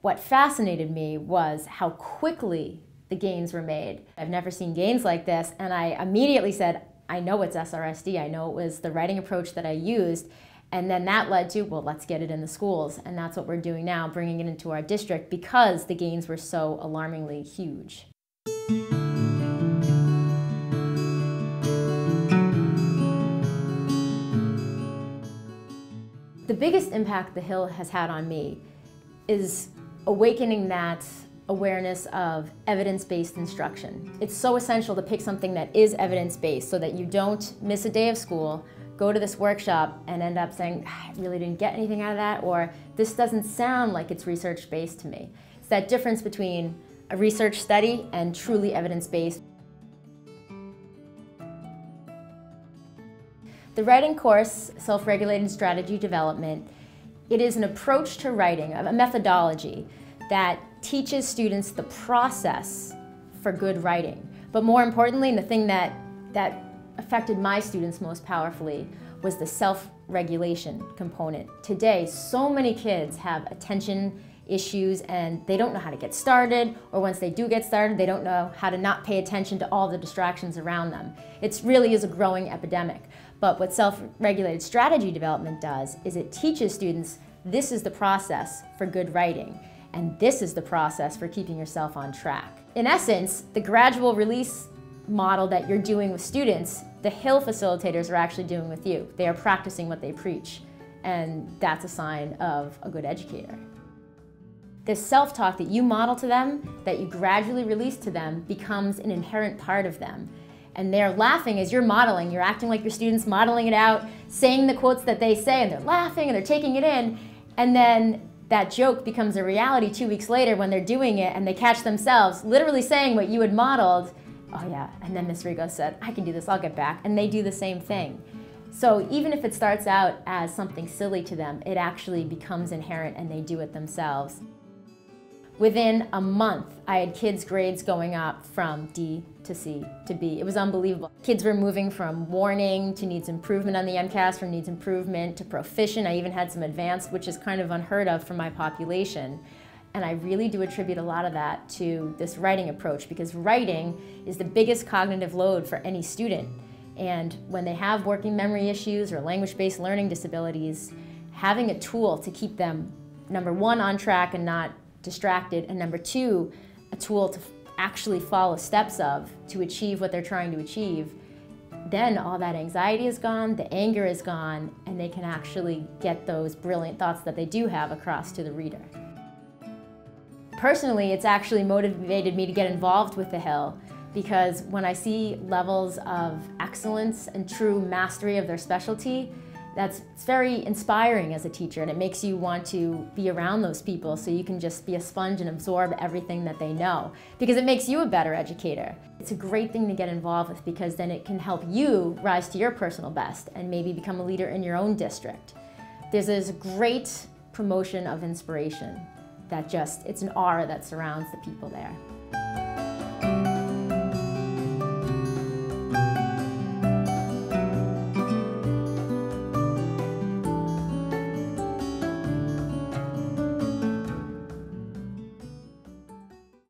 What fascinated me was how quickly the gains were made. I've never seen gains like this, and I immediately said, I know it's SRSD. I know it was the writing approach that I used. And then that led to, well, let's get it in the schools. And that's what we're doing now, bringing it into our district because the gains were so alarmingly huge. The biggest impact the HILL has had on me is awakening that awareness of evidence-based instruction. It's so essential to pick something that is evidence-based so that you don't miss a day of school, go to this workshop and end up saying, I really didn't get anything out of that, or this doesn't sound like it's research-based to me. It's that difference between a research study and truly evidence-based. The writing course, Self-Regulated Strategy Development, it is an approach to writing, a methodology that teaches students the process for good writing. But more importantly, and the thing that affected my students most powerfully was the self-regulation component. Today, so many kids have attention issues and they don't know how to get started, or once they do get started, they don't know how to not pay attention to all the distractions around them. It really is a growing epidemic. But what self-regulated strategy development does is it teaches students this is the process for good writing, and this is the process for keeping yourself on track. In essence, the gradual release model that you're doing with students, the HILL facilitators are actually doing with you. They are practicing what they preach, and that's a sign of a good educator. This self-talk that you model to them, that you gradually release to them, becomes an inherent part of them. And they're laughing as you're modeling. You're acting like your students, modeling it out, saying the quotes that they say, and they're laughing and they're taking it in. And then that joke becomes a reality 2 weeks later when they're doing it and they catch themselves literally saying what you had modeled. Oh yeah, and then Miss Rigo said, I can do this, I'll get back. And they do the same thing. So even if it starts out as something silly to them, it actually becomes inherent and they do it themselves. Within a month, I had kids' grades going up from D to C to B. It was unbelievable. Kids were moving from warning to needs improvement on the MCAS, from needs improvement to proficient. I even had some advanced, which is kind of unheard of for my population. And I really do attribute a lot of that to this writing approach, because writing is the biggest cognitive load for any student. And when they have working memory issues or language-based learning disabilities, having a tool to keep them, number one, on track and not distracted, and number two, a tool to actually follow steps of to achieve what they're trying to achieve, then all that anxiety is gone, the anger is gone, and they can actually get those brilliant thoughts that they do have across to the reader. Personally, it's actually motivated me to get involved with the HILL, because when I see levels of excellence and true mastery of their specialty, it's very inspiring as a teacher, and it makes you want to be around those people so you can just be a sponge and absorb everything that they know, because it makes you a better educator. It's a great thing to get involved with, because then it can help you rise to your personal best and maybe become a leader in your own district. There's this great promotion of inspiration that it's an aura that surrounds the people there.